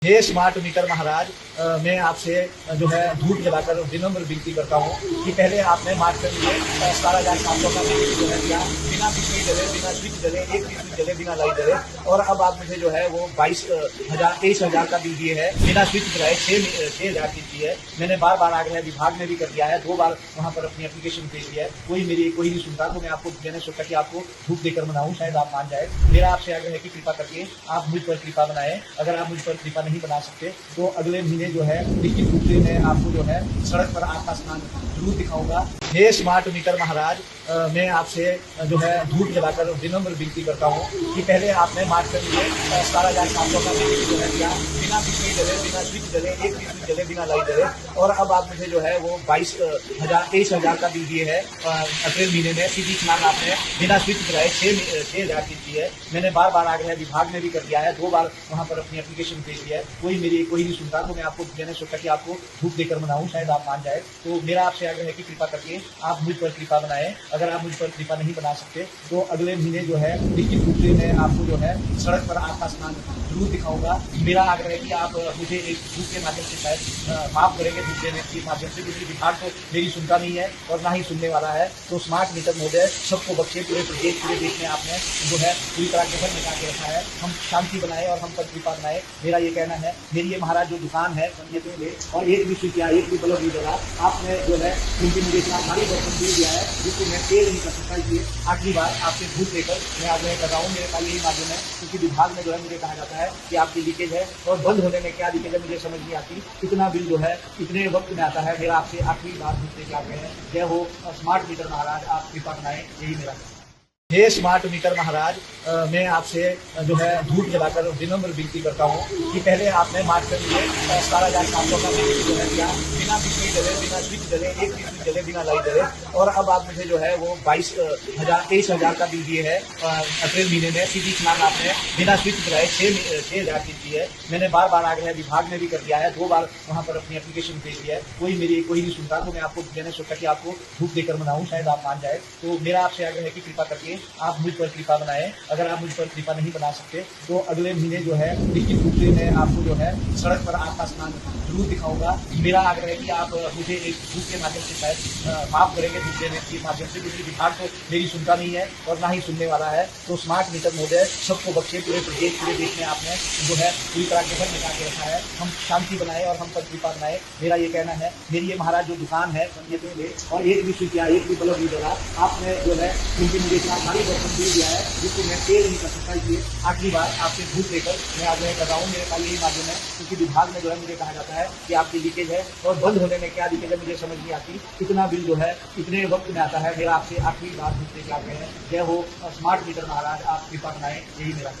हे smart meter महाराज, मैं आपसे जो है धूप जलाकर विनम्र विनती करता हूँ कि पहले आपने मार्च में मुझे 17,700 का बिल जो है दिया, बिना बिजली जले, बिना स्विच जले, एक भी स्विच जले, बिना लाइट जले। और अब आप मुझे जो है वो 23,000 का बिल दिए है, बिना स्विच जलाए 6,000 की दी है। मैंने बार बार आग्रह विभाग में भी कर दिया है, 2 बार वहाँ पर अपनी एप्लीकेशन भेज दिया है, कोई नहीं सुनता। तो मैं आपको मैंने सोचा कि आपको धूप देकर मनाऊं, शायद आप मान जाए। मेरा आपसे आग्रह है कि कृपा करके आप मुझ पर कृपा बनाएं। अगर आप मुझ पर कृपा नहीं बना सकते तो अगले महीने जो है निश्चित रूप से मैं आपको जो है सड़क पर आग का स्नान जरूर दिखाऊंगा। हे स्मार्ट मीटर महाराज, मैं आपसे जो है धूप जलाकर विनम्र विनती करता हूँ कि पहले आपने मार्च में मुझे 17,700 का बिल जो है दिया, बिना बिजली जले, बिना स्विच जले, एक भी स्विच जले, बिना लाइट जले। और अब आप मुझे जो है वो 23,000 का बिल दिए है अप्रैल महीने में। सीधी स्नान आपने बिना स्विच जलाए 6,000 की दी है। मैंने बार बार आग्रह विभाग में भी कर दिया है, 2 बार वहाँ पर अपनी एप्लीकेशन भेज दिया है, कोई नहीं सुनता। तो मैं आपको मैंने सोचा कि आपको धूप देकर मनाऊं, शायद आप मान जाए। तो मेरा आपसे आग्रह है कि कृपा करके आप मुझ पर कृपा बनाएं। अगर आप मुझ पर कृपा नहीं बना सकते तो अगले महीने जो है निश्चित रूप से मैं आपको जो है सड़क पर आग का स्नान जरूर दिखाऊंगा। मेरा आग्रह है कि आप मुझे एक धूप के माध्यम से शायद माफ करेंगे, धूप देने के माध्यम से, क्योंकि विभाग तो मेरी सुनता नहीं है और ना ही सुनने वाला है। तो स्मार्ट मीटर महोदय, सबको बख्शे, पूरे प्रदेश पूरे देश में आपने जो है पूरी तरह के घर निकाल के रखा है। हम शांति बनाए और हम पर कृपा बनाए, मेरा ये कहना है। मेरी ये महाराज जो दुकान है ये और एक भी स्विच या एक भी बल्ब नहीं जला, आपने जो है क्योंकि मुझे इतना भारी बर्तन दे दिया है जिसको मैं पे नहीं कर सकता। इसलिए आखिरी बार आपसे धूप लेकर मैं आग्रह कर रहा हूँ, मेरे पास यही माध्यम है। क्योंकि विभाग में जो है मुझे कहा जाता है कि आपकी लीकेज है, और बंद होने में क्या लीकेज है मुझे समझ नहीं आती। इतना बिल जो है इतने वक्त में आता है। मेरा आपसे आखिरी बार धूप लेकर आग्रह है। जय हो स्मार्ट मीटर महाराज, आप कृपा बनाए, यही मेरा। हे स्मार्ट मीटर महाराज, मैं आपसे जो है धूप जलाकर विनम्र विनती करता हूँ कि पहले आपने मार्च में मुझे 17,700 का बिल जो है दिया, बिना बिजली जले, बिना स्विच जले, एक भी स्विच जले, बिना लाइट जले। और अब आप मुझे जो है वो 23,000 का बिल दिए है अप्रैल महीने में। सीधी स्नान आपने बिना स्विच जलाए 6,000 की दी है। मैंने बार बार आग्रह विभाग में भी कर दिया है, 2 बार वहाँ पर अपनी एप्लीकेशन भेज दिया है, कोई नहीं सुनता। तो मैं आपको मैंने सोचा कि आपको धूप देकर मनाऊं, शायद आप मान जाए। तो मेरा आपसे आग्रह है कि कृपा करके आप मुझ पर कृपा बनाएं। अगर आप मुझ पर कृपा नहीं बना सकते तो अगले महीने जो है निश्चित रूप से मैं आपको जो है सड़क पर आग का स्नान जरूर दिखाऊंगा। मेरा आग्रह है कि आप मुझे एक धूप के माध्यम से शायद माफ करेंगे, धूप देने के माध्यम से, क्योंकि विभाग तो मेरी सुनता नहीं है और ना ही सुनने वाला है। तो स्मार्ट मीटर महोदय, सबको बख्शे, पूरे प्रदेश पूरे देश में आपने जो है पूरी तरह के घर निकाल के रखा है। हम शांति बनाए और हम पर कृपा बनाए, मेरा ये कहना है। मेरी ये महाराज जो दुकान है ये और एक भी स्विच या एक भी बल्ब नहीं जला, आपने जो है क्योंकि मुझे इतना भारी बर्तन दे दिया है जिसको मैं पे नहीं कर सकता। इसलिए आखिरी बार आपसे धूप लेकर मैं आग्रह कर रहा हूँ, मेरे पास यही माध्यम है। क्योंकि विभाग में जो है मुझे कहा जाता है कि आपकी लीकेज है, और बंद होने में क्या लीकेज है मुझे समझ नहीं आती। इतना बिल जो है इतने वक्त में आता है। मेरा आपसे आखिरी बार धूप लेकर आग्रह है। जय हो स्मार्ट मीटर महाराज, आप कृपा बनाए, यही मेरा।